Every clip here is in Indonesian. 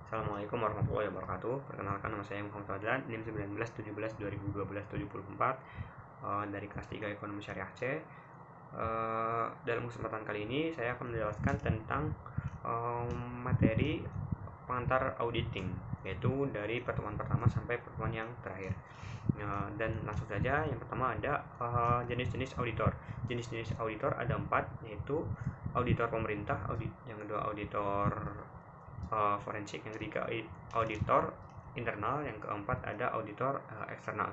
Assalamualaikum warahmatullahi wabarakatuh. Perkenalkan, nama saya Muhammad Fadlan, NIM 1917 2012 2024, dari kelas 3 Ekonomi Syariah C. Dalam kesempatan kali ini saya akan menjelaskan tentang materi pengantar auditing, yaitu dari pertemuan pertama sampai pertemuan yang terakhir. Dan langsung saja, yang pertama ada jenis-jenis auditor. Jenis-jenis auditor ada 4, yaitu auditor pemerintah, yang kedua auditor forensik, yang ketiga auditor internal, yang keempat ada auditor eksternal.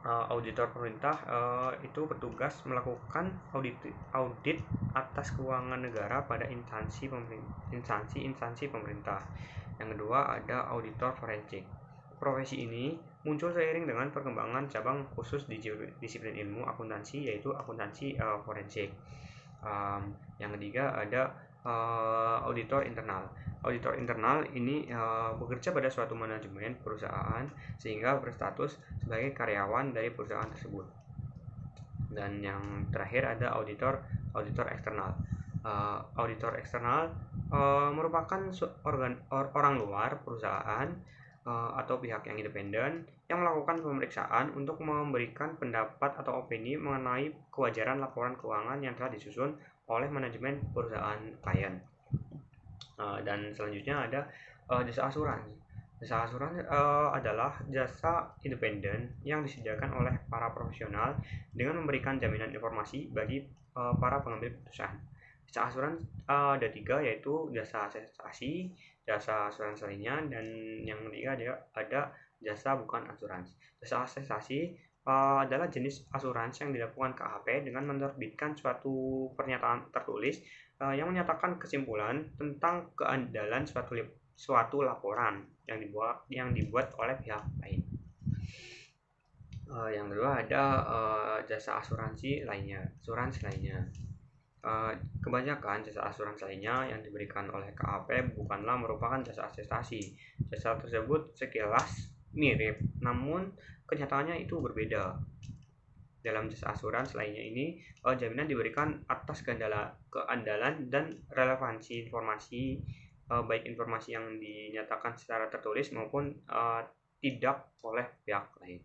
Auditor pemerintah itu bertugas melakukan audit atas keuangan negara pada instansi pemerintah. Yang kedua ada auditor forensik. Profesi ini muncul seiring dengan perkembangan cabang khusus di disiplin ilmu akuntansi, yaitu akuntansi forensik. Yang ketiga ada auditor internal. Auditor internal ini bekerja pada suatu manajemen perusahaan sehingga berstatus sebagai karyawan dari perusahaan tersebut. Dan yang terakhir ada auditor eksternal. Auditor eksternal merupakan orang luar perusahaan atau pihak yang independen yang melakukan pemeriksaan untuk memberikan pendapat atau opini mengenai kewajaran laporan keuangan yang telah disusun oleh manajemen perusahaan klien. Dan selanjutnya ada jasa asuransi. Jasa asuransi adalah jasa independen yang disediakan oleh para profesional dengan memberikan jaminan informasi bagi para pengambil keputusan. Jasa asuransi ada 3, yaitu jasa asesasi, jasa asuransi lainnya, dan yang ketiga ada jasa bukan asuransi. Jasa asesasi adalah jenis asuransi yang dilakukan KHP dengan menerbitkan suatu pernyataan tertulis yang menyatakan kesimpulan tentang keandalan suatu laporan yang dibuat oleh pihak lain. Yang kedua ada jasa asuransi lainnya. Kebanyakan jasa asuransi lainnya yang diberikan oleh KHP bukanlah merupakan jasa asesasi. Jasa tersebut sekilas mirip, namun kenyataannya itu berbeda. Dalam jasa asuransi lainnya ini, jaminan diberikan atas keandalan dan relevansi informasi, baik informasi yang dinyatakan secara tertulis maupun tidak oleh pihak lain.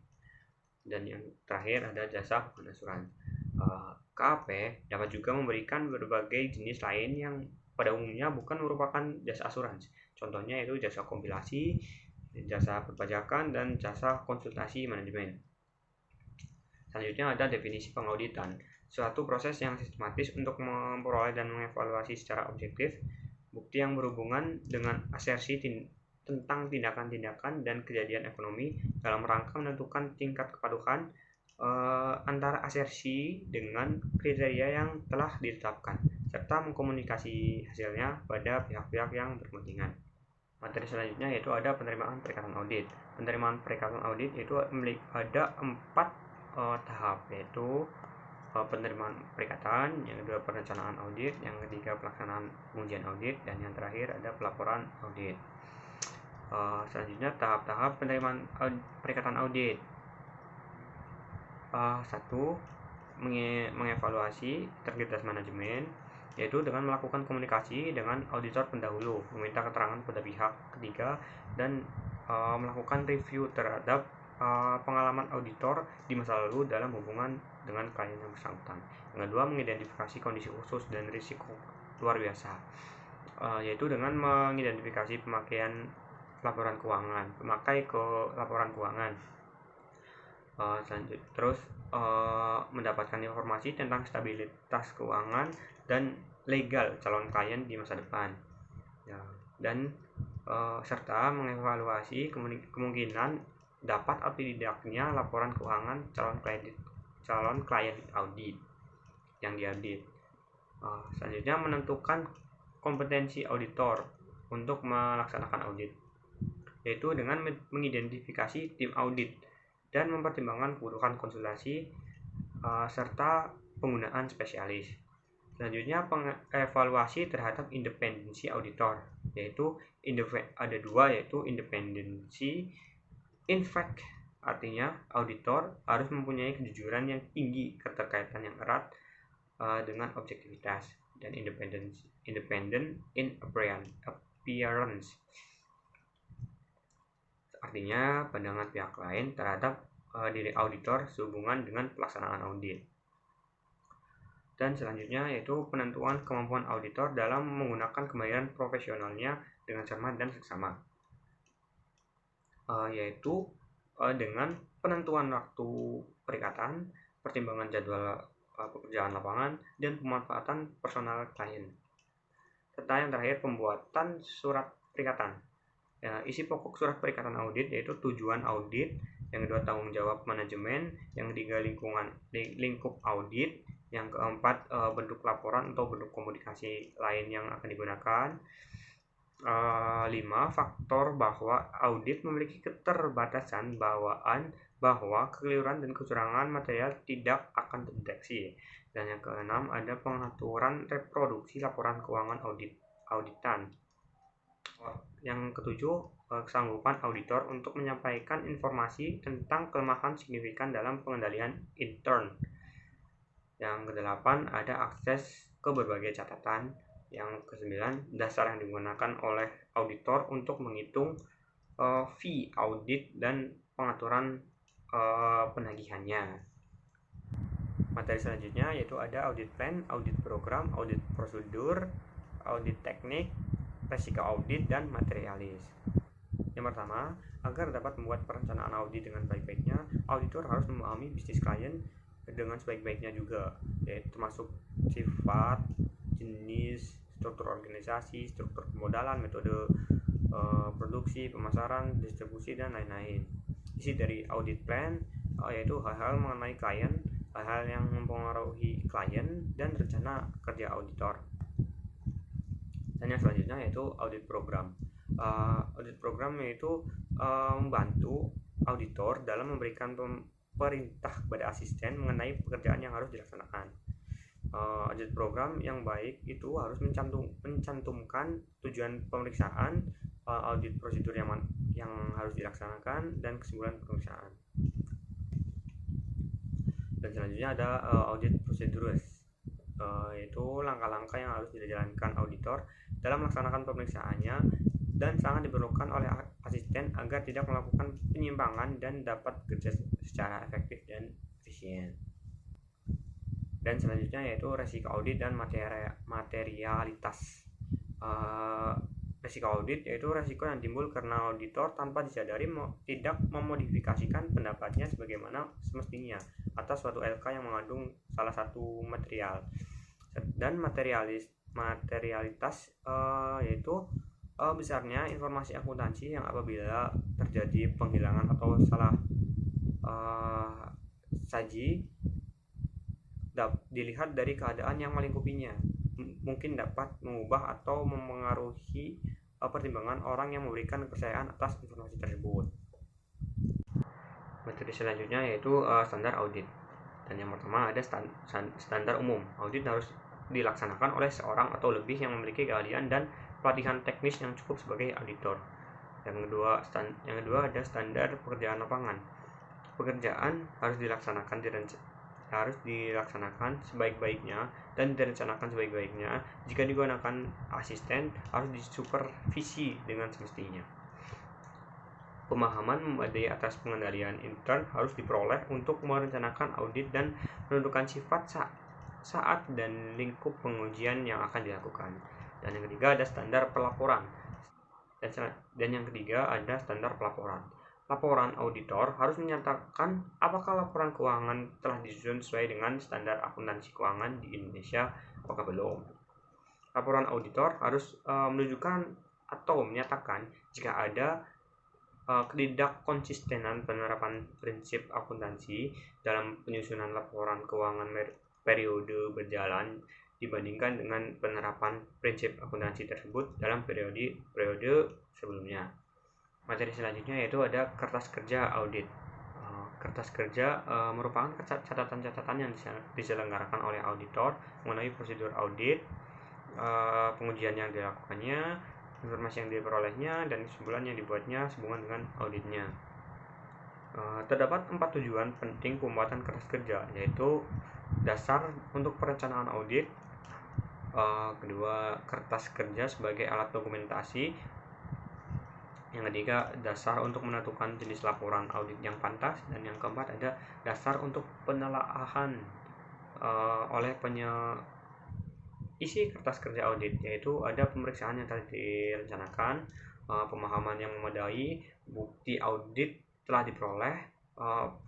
Dan yang terakhir ada jasa bukan asuransi. KAP dapat juga memberikan berbagai jenis lain yang pada umumnya bukan merupakan jasa asuransi. Contohnya yaitu jasa kompilasi, jasa perpajakan, dan jasa konsultasi manajemen. Selanjutnya ada definisi pengauditan, suatu proses yang sistematis untuk memperoleh dan mengevaluasi secara objektif bukti yang berhubungan dengan asersi tentang tindakan-tindakan dan kejadian ekonomi dalam rangka menentukan tingkat kepaduan antara asersi dengan kriteria yang telah ditetapkan, serta mengkomunikasi hasilnya pada pihak-pihak yang berkepentingan. Materi selanjutnya yaitu ada penerimaan perikatan audit. Penerimaan perikatan audit itu ada 4 tahap, yaitu penerimaan perikatan, yang kedua perencanaan audit, yang ketiga pelaksanaan pengujian audit, dan yang terakhir ada pelaporan audit. Selanjutnya tahap-tahap penerimaan perikatan audit. 1. Mengevaluasi integritas manajemen, yaitu dengan melakukan komunikasi dengan auditor pendahulu, meminta keterangan pada pihak ketiga, dan melakukan review terhadap pengalaman auditor di masa lalu dalam hubungan dengan klien yang bersangkutan. Yang kedua, mengidentifikasi kondisi khusus dan risiko luar biasa, yaitu dengan mengidentifikasi pemakai ke laporan keuangan. Terus mendapatkan informasi tentang stabilitas keuangan dan legal calon klien di masa depan, dan serta mengevaluasi kemungkinan dapat atau tidaknya laporan keuangan calon klien audit yang diaudit. Selanjutnya menentukan kompetensi auditor untuk melaksanakan audit, yaitu dengan mengidentifikasi tim audit dan mempertimbangkan kebutuhan konsultasi serta penggunaan spesialis. Selanjutnya evaluasi terhadap independensi auditor, yaitu ada 2, yaitu independensi in fact, artinya auditor harus mempunyai kejujuran yang tinggi, keterkaitan yang erat dengan objektivitas, dan independent in appearance. Artinya pandangan pihak lain terhadap diri auditor sehubungan dengan pelaksanaan audit. Dan selanjutnya yaitu penentuan kemampuan auditor dalam menggunakan kemahiran profesionalnya dengan cermat dan seksama, yaitu dengan penentuan waktu perikatan, pertimbangan jadwal pekerjaan lapangan, dan pemanfaatan personal klien. Serta yang terakhir, pembuatan surat perikatan. Isi pokok surat perikatan audit yaitu tujuan audit, yang kedua tanggung jawab manajemen, yang ketiga lingkup audit, yang keempat bentuk laporan atau bentuk komunikasi lain yang akan digunakan. 5. Faktor bahwa audit memiliki keterbatasan bawaan bahwa kekeliruan dan kecurangan material tidak akan terdeteksi. Dan yang keenam, ada pengaturan reproduksi laporan keuangan auditan. Yang ketujuh, kesanggupan auditor untuk menyampaikan informasi tentang kelemahan signifikan dalam pengendalian intern. Yang kedelapan, ada akses ke berbagai catatan. Yang kesembilan, dasar yang digunakan oleh auditor untuk menghitung fee audit dan pengaturan penagihannya. Materi selanjutnya yaitu ada audit plan, audit program, audit prosedur, audit teknik, resiko audit, dan materialis. Yang pertama, agar dapat membuat perencanaan audit dengan baik-baiknya, auditor harus memahami bisnis klien dengan sebaik-baiknya juga, yaitu termasuk sifat, jenis, struktur organisasi, struktur pemodalan, metode produksi, pemasaran, distribusi, dan lain-lain. Isi dari audit plan yaitu hal-hal mengenai klien, hal-hal yang mempengaruhi klien, dan rencana kerja auditor. Dan yang selanjutnya yaitu audit program. Audit program yaitu membantu auditor dalam memberikan perintah kepada asisten mengenai pekerjaan yang harus dilaksanakan. Audit program yang baik itu harus mencantumkan tujuan pemeriksaan, audit prosedur yang harus dilaksanakan, dan kesimpulan pemeriksaan. Dan selanjutnya ada audit procedures, yaitu langkah-langkah yang harus dijalankan auditor dalam melaksanakan pemeriksaannya dan sangat diperlukan oleh asisten agar tidak melakukan penyimpangan dan dapat bekerja secara efektif dan efisien. Dan selanjutnya yaitu resiko audit dan materialitas. Resiko audit yaitu resiko yang timbul karena auditor tanpa disadari tidak memodifikasikan pendapatnya sebagaimana semestinya atas suatu LK yang mengandung salah satu material. Dan materialitas yaitu besarnya informasi akuntansi yang apabila terjadi penghilangan atau salah saji dilihat dari keadaan yang melingkupinya, mungkin dapat mengubah atau mempengaruhi pertimbangan orang yang memberikan kepercayaan atas informasi tersebut. Materi selanjutnya yaitu standar audit. Dan yang pertama ada standar umum. Audit harus dilaksanakan oleh seorang atau lebih yang memiliki keahlian dan pelatihan teknis yang cukup sebagai auditor. Yang kedua ada standar pekerjaan lapangan. Pekerjaan harus dilaksanakan sebaik-baiknya dan direncanakan sebaik-baiknya. Jika digunakan asisten, harus disupervisi dengan semestinya. Pemahaman memadai atas pengendalian intern harus diperoleh untuk merencanakan audit dan menentukan sifat saat dan lingkup pengujian yang akan dilakukan. Dan yang ketiga ada standar pelaporan. Dan yang ketiga ada standar pelaporan. Laporan auditor harus menyatakan apakah laporan keuangan telah disusun sesuai dengan standar akuntansi keuangan di Indonesia apakah belum. Laporan auditor harus menunjukkan atau menyatakan jika ada ketidakkonsistenan penerapan prinsip akuntansi dalam penyusunan laporan keuangan periode berjalan dibandingkan dengan penerapan prinsip akuntansi tersebut dalam periode sebelumnya. Materi selanjutnya yaitu ada kertas kerja audit. Kertas kerja merupakan catatan-catatan yang diselenggarakan oleh auditor mengenai prosedur audit, pengujian yang dilakukannya, informasi yang diperolehnya, dan kesimpulan yang dibuatnya sehubungan dengan auditnya. Terdapat 4 tujuan penting pembuatan kertas kerja, yaitu dasar untuk perencanaan audit, Kedua, kertas kerja sebagai alat dokumentasi. Yang ketiga, dasar untuk menentukan jenis laporan audit yang pantas. Dan yang keempat, ada dasar untuk penelaahan oleh isi kertas kerja audit, yaitu ada pemeriksaan yang telah direncanakan, pemahaman yang memadai, bukti audit telah diperoleh,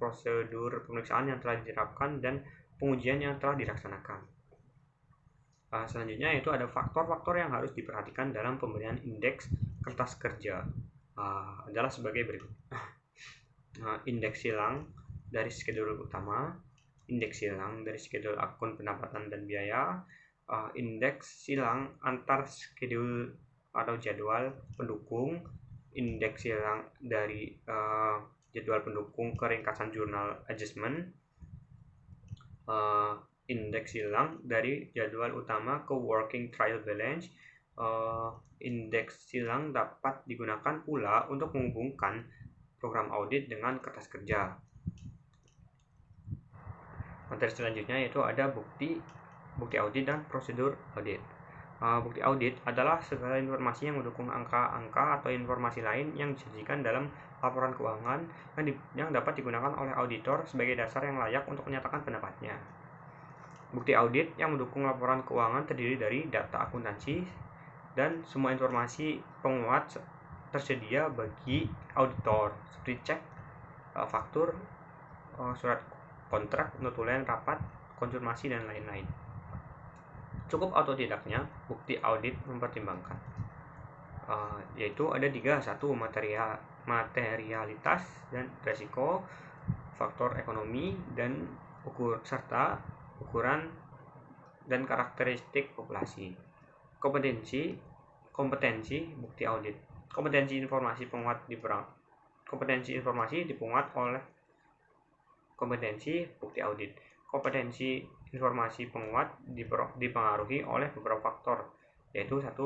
prosedur pemeriksaan yang telah diterapkan, dan pengujian yang telah dilaksanakan. Selanjutnya itu ada faktor-faktor yang harus diperhatikan dalam pemberian indeks kertas kerja. Adalah sebagai berikut. Indeks silang dari skedul utama, indeks silang dari skedul akun pendapatan dan biaya, indeks silang antar skedul atau jadwal pendukung, indeks silang dari jadwal pendukung ke ringkasan jurnal adjustment, indeks silang dari jadwal utama ke working trial balance. Indeks silang dapat digunakan pula untuk menghubungkan program audit dengan kertas kerja. Materi selanjutnya yaitu ada bukti audit dan prosedur audit. Bukti audit adalah segala informasi yang mendukung angka-angka atau informasi lain yang disajikan dalam laporan keuangan yang dapat digunakan oleh auditor sebagai dasar yang layak untuk menyatakan pendapatnya. Bukti audit yang mendukung laporan keuangan terdiri dari data akuntansi dan semua informasi penguat tersedia bagi auditor seperti cek, faktur, surat kontrak, notulen rapat, konfirmasi, dan lain-lain. Cukup otodidaknya bukti audit mempertimbangkan, yaitu ada 3. 1. Materialitas dan resiko, faktor ekonomi, dan serta ukuran dan karakteristik populasi. Kompetensi bukti audit. Kompetensi informasi dipenguat oleh kompetensi bukti audit. Kompetensi informasi penguat dipengaruhi oleh beberapa faktor, yaitu 1.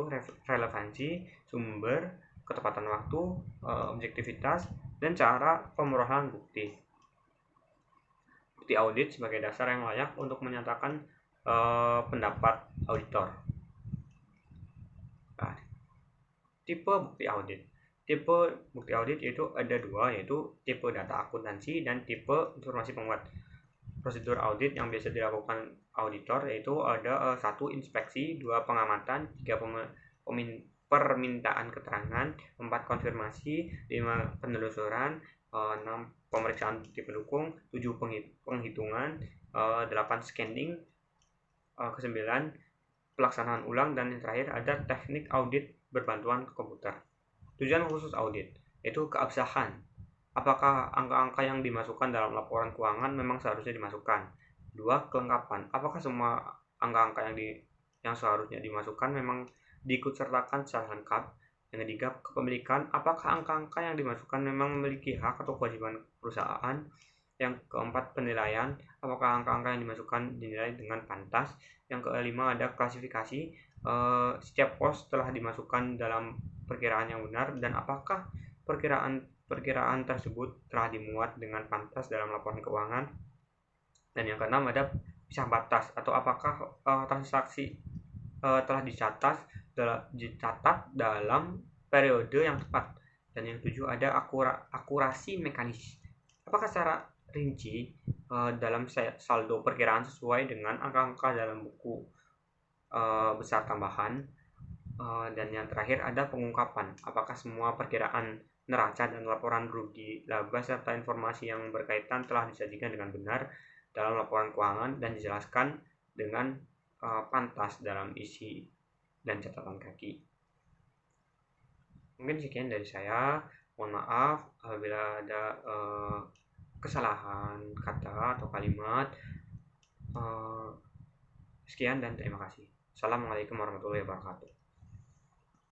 Relevansi sumber, ketepatan waktu, objektivitas, dan cara pemerolehan bukti. Bukti audit sebagai dasar yang layak untuk menyatakan pendapat auditor. Tipe bukti audit. Tipe bukti audit itu ada 2, yaitu tipe data akuntansi dan tipe informasi penguat. Prosedur audit yang biasa dilakukan auditor yaitu ada 1. Inspeksi, 2. Pengamatan, 3. Permintaan keterangan, 4. Konfirmasi, 5. Penelusuran, 6. Pemeriksaan bukti pendukung, 7. Penghitungan, 8. Scanning, 9. Pelaksanaan ulang, dan yang terakhir ada teknik audit berbantuan komputer. Tujuan khusus audit yaitu keabsahan. Apakah angka-angka yang dimasukkan dalam laporan keuangan memang seharusnya dimasukkan? 2. Kelengkapan. Apakah semua angka-angka yang seharusnya dimasukkan memang diikutsertakan secara lengkap? Yang ketiga, kepemilikan. Apakah angka-angka yang dimasukkan memang memiliki hak atau kewajiban perusahaan? Yang keempat, penilaian. Apakah angka-angka yang dimasukkan dinilai dengan pantas? Yang kelima, ada klasifikasi. Setiap pos telah dimasukkan dalam perkiraan yang benar, dan apakah perkiraan tersebut telah dimuat dengan pantas dalam laporan keuangan. Dan yang keenam, ada pisah batas, atau apakah transaksi telah dicatat dalam periode yang tepat. Dan yang ketujuh, ada akurasi mekanis. Apakah secara rinci dalam saldo perkiraan sesuai dengan angka-angka dalam buku besar tambahan. Dan yang terakhir ada pengungkapan. Apakah semua perkiraan neraca dan laporan rugi laba serta informasi yang berkaitan telah disajikan dengan benar dalam laporan keuangan dan dijelaskan dengan pantas dalam isi dan catatan kaki. Mungkin sekian dari saya. Mohon maaf apabila ada kesalahan kata atau kalimat. Sekian dan terima kasih. Assalamualaikum warahmatullahi wabarakatuh.